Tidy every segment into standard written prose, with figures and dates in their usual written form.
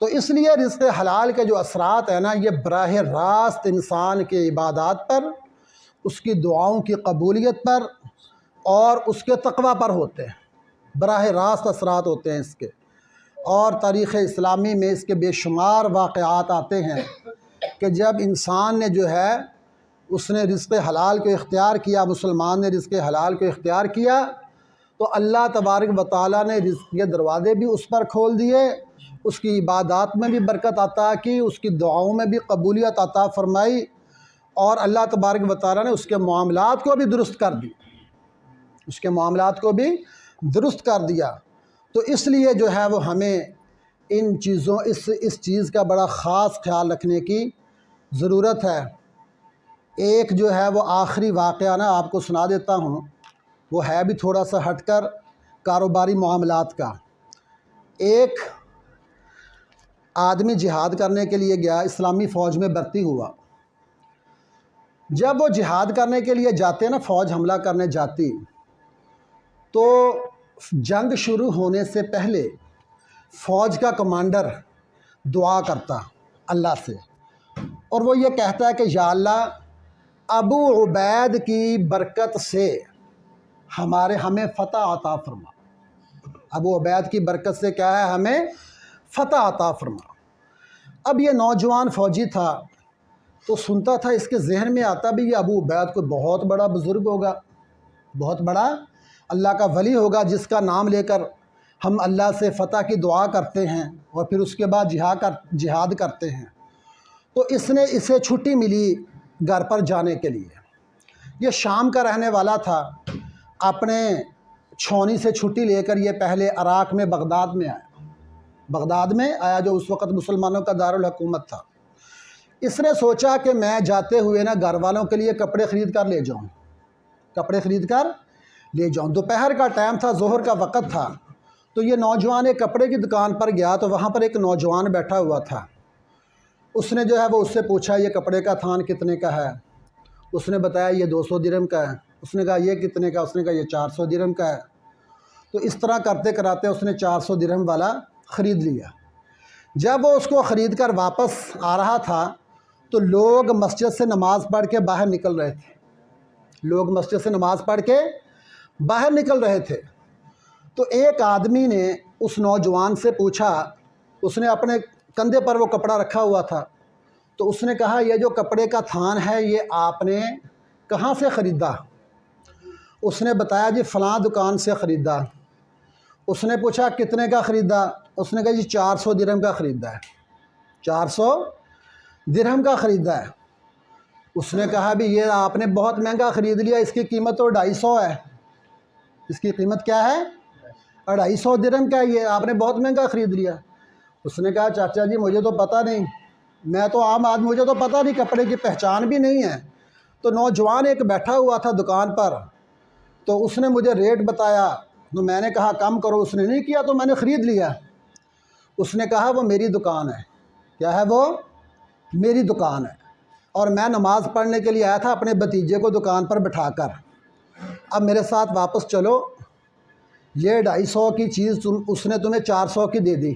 تو اس لیے رزق حلال کے جو اثرات ہیں نا، یہ براہ راست انسان کے عبادات پر، اس کی دعاؤں کی قبولیت پر اور اس کے تقوی پر ہوتے ہیں، براہ راست اثرات ہوتے ہیں اس کے۔ اور تاریخ اسلامی میں اس کے بے شمار واقعات آتے ہیں کہ جب انسان نے جو ہے اس نے رزق حلال کو اختیار کیا، مسلمان نے رزق حلال کو اختیار کیا، تو اللہ تبارک و تعالیٰ نے رزق کے دروازے بھی اس پر کھول دیے، اس کی عبادات میں بھی برکت عطا کی، اس کی دعاؤں میں بھی قبولیت عطا فرمائی، اور اللہ تبارک و تعالیٰ نے اس کے معاملات کو بھی درست کر دی، اس کے معاملات کو بھی درست کر دیا۔ تو اس لیے جو ہے وہ ہمیں ان چیزوں اس چیز کا بڑا خاص خیال رکھنے کی ضرورت ہے۔ ایک جو ہے وہ آخری واقعہ نا آپ کو سنا دیتا ہوں، وہ ہے بھی تھوڑا سا ہٹ کر کاروباری معاملات کا۔ ایک آدمی جہاد کرنے کے لیے گیا، اسلامی فوج میں بھرتی ہوا۔ جب وہ جہاد کرنے کے لیے جاتے نا، فوج حملہ کرنے جاتی، تو جنگ شروع ہونے سے پہلے فوج کا کمانڈر دعا کرتا اللہ سے، اور وہ یہ کہتا ہے کہ یا اللہ، ابو عبید کی برکت سے ہمیں فتح عطا فرما۔ ابو عبید کی برکت سے کیا ہے؟ ہمیں فتح عطا فرما۔ اب یہ نوجوان فوجی تھا تو سنتا تھا، اس کے ذہن میں آتا بھی یہ ابو عبید کوئی بہت بڑا بزرگ ہوگا، بہت بڑا اللہ کا ولی ہوگا، جس کا نام لے کر ہم اللہ سے فتح کی دعا کرتے ہیں اور پھر اس کے بعد جہاد کرتے ہیں۔ تو اسے چھٹی ملی گھر پر جانے کے لیے۔ یہ شام کا رہنے والا تھا، اپنے چھونی سے چھٹی لے کر یہ پہلے عراق میں بغداد میں آیا جو اس وقت مسلمانوں کا دارالحکومت تھا۔ اس نے سوچا کہ میں جاتے ہوئے نا گھر والوں کے لیے کپڑے خرید کر لے جاؤں۔ دوپہر کا ٹائم تھا، ظہر کا وقت تھا، تو یہ نوجوان ایک کپڑے کی دکان پر گیا تو وہاں پر ایک نوجوان بیٹھا ہوا تھا۔ اس نے جو ہے وہ اس سے پوچھا یہ کپڑے کا تھان کتنے کا ہے؟ اس نے بتایا یہ 200 درہم کا ہے۔ اس نے کہا یہ کتنے کا؟ اس نے کہا یہ 400 درہم کا ہے۔ تو اس طرح کرتے کراتے اس نے 400 درہم والا خرید لیا۔ جب وہ اس کو خرید کر واپس آ رہا تھا تو لوگ مسجد سے نماز پڑھ کے باہر نکل رہے تھے۔ تو ایک آدمی نے اس نوجوان سے پوچھا، اس نے اپنے کندھے پر وہ کپڑا رکھا ہوا تھا، تو اس نے کہا یہ جو کپڑے کا تھان ہے یہ آپ نے کہاں سے خریدا؟ اس نے بتایا جی فلاں دکان سے خریدا۔ اس نے پوچھا کتنے کا خریدا؟ اس نے کہا جی 400 درہم کا خریدا ہے۔ 400 درہم کا خریدا ہے۔ اس نے کہا بھی یہ آپ نے بہت مہنگا خرید لیا، اس کی قیمت تو 250 ہے۔ اس کی قیمت کیا ہے؟ 250 درہم کا، یہ آپ نے بہت مہنگا خرید لیا۔ اس نے کہا چاچا جی مجھے تو پتہ نہیں، میں تو عام آدمی، مجھے تو پتہ نہیں، کپڑے کی پہچان بھی نہیں ہے۔ تو نوجوان ایک بیٹھا ہوا تھا دکان پر، تو اس نے مجھے ریٹ بتایا، تو میں نے کہا کم کرو، اس نے نہیں کیا تو میں نے خرید لیا۔ اس نے کہا وہ میری دکان ہے۔ کیا ہے؟ وہ میری دکان ہے، اور میں نماز پڑھنے کے لیے آیا تھا اپنے بھتیجے کو دکان پر بٹھا کر، اب میرے ساتھ واپس چلو، یہ 250 کی چیز اس نے تمہیں 400 کی دے دی۔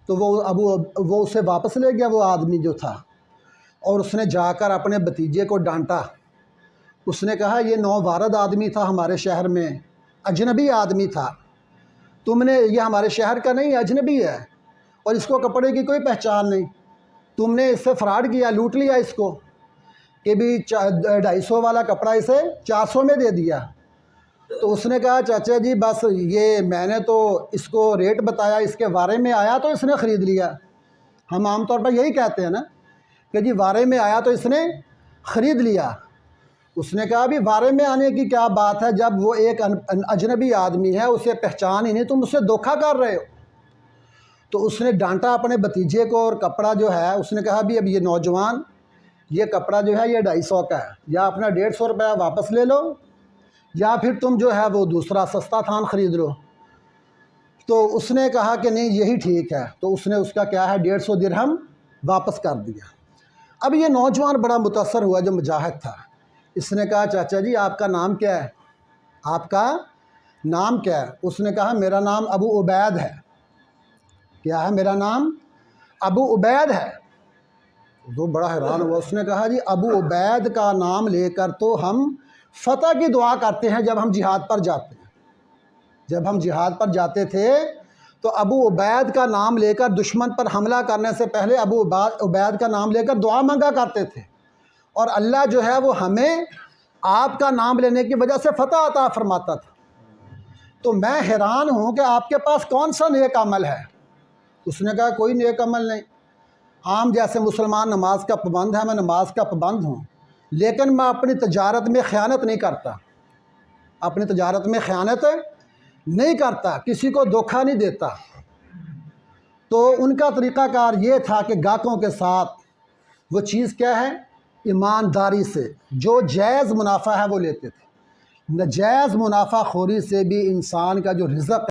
تو وہ اسے واپس لے گیا، وہ آدمی جو تھا، اور اس نے جا کر اپنے بھتیجے کو ڈانٹا۔ اس نے کہا یہ نوبارد آدمی تھا ہمارے شہر میں، اجنبی آدمی تھا، یہ ہمارے شہر کا نہیں، اجنبی ہے، اور اس کو کپڑے کی کوئی پہچان نہیں، تم نے اس سے فراڈ کیا، لوٹ لیا اس کو، کہ بھی 250 والا کپڑا اسے 400 میں دے دیا۔ تو اس نے کہا چاچا جی بس یہ میں نے تو اس کو ریٹ بتایا، اس کے وارے میں آیا تو اس نے خرید لیا۔ ہم عام طور پر یہی کہتے ہیں نا کہ جی وارے میں آیا تو اس نے خرید لیا۔ اس نے کہا بھی وارے میں آنے کی کیا بات ہے، جب وہ ایک اجنبی آدمی ہے، اسے پہچان ہی نہیں، تم اس سے دھوکہ کر رہے ہو۔ تو اس نے ڈانٹا اپنے بھتیجے کو، اور کپڑا جو ہے اس نے کہا بھی اب یہ نوجوان، یہ کپڑا جو ہے یہ 250 کا ہے، یا اپنا 150 روپیہ واپس لے لو، یا پھر تم جو ہے وہ دوسرا سستا تھان خرید لو۔ تو اس نے کہا کہ نہیں یہی ٹھیک ہے، تو اس نے اس کا کیا ہے 150 درہم واپس کر دیا۔ اب یہ نوجوان بڑا متاثر ہوا جو مجاہد تھا، اس نے کہا چاچا جی آپ کا نام کیا ہے؟ آپ کا نام کیا ہے؟ اس نے کہا میرا نام ابو عبید ہے۔ کیا ہے؟ میرا نام ابو عبید ہے۔ وہ بڑا حیران ہوا، اس نے کہا جی ابو عبید کا نام لے کر تو ہم فتح کی دعا کرتے ہیں جب ہم جہاد پر جاتے ہیں۔ جب ہم جہاد پر جاتے تھے تو ابو عبید کا نام لے کر دشمن پر حملہ کرنے سے پہلے ابو عبید کا نام لے کر دعا مانگا کرتے تھے، اور اللہ جو ہے وہ ہمیں آپ کا نام لینے کی وجہ سے فتح عطا فرماتا تھا۔ تو میں حیران ہوں کہ آپ کے پاس کون سا نیک عمل ہے؟ اس نے کہا کوئی نیک عمل نہیں، عام جیسے مسلمان نماز کا پابند ہے، میں نماز کا پابند ہوں، لیکن میں اپنی تجارت میں خیانت نہیں کرتا، اپنی تجارت میں خیانت نہیں کرتا، کسی کو دھوکہ نہیں دیتا۔ تو ان کا طریقہ کار یہ تھا کہ گاہکوں کے ساتھ وہ چیز کیا ہے؟ ایمانداری سے جو جائز منافع ہے وہ لیتے تھے۔ ناجائز منافع خوری سے بھی انسان کا جو رزق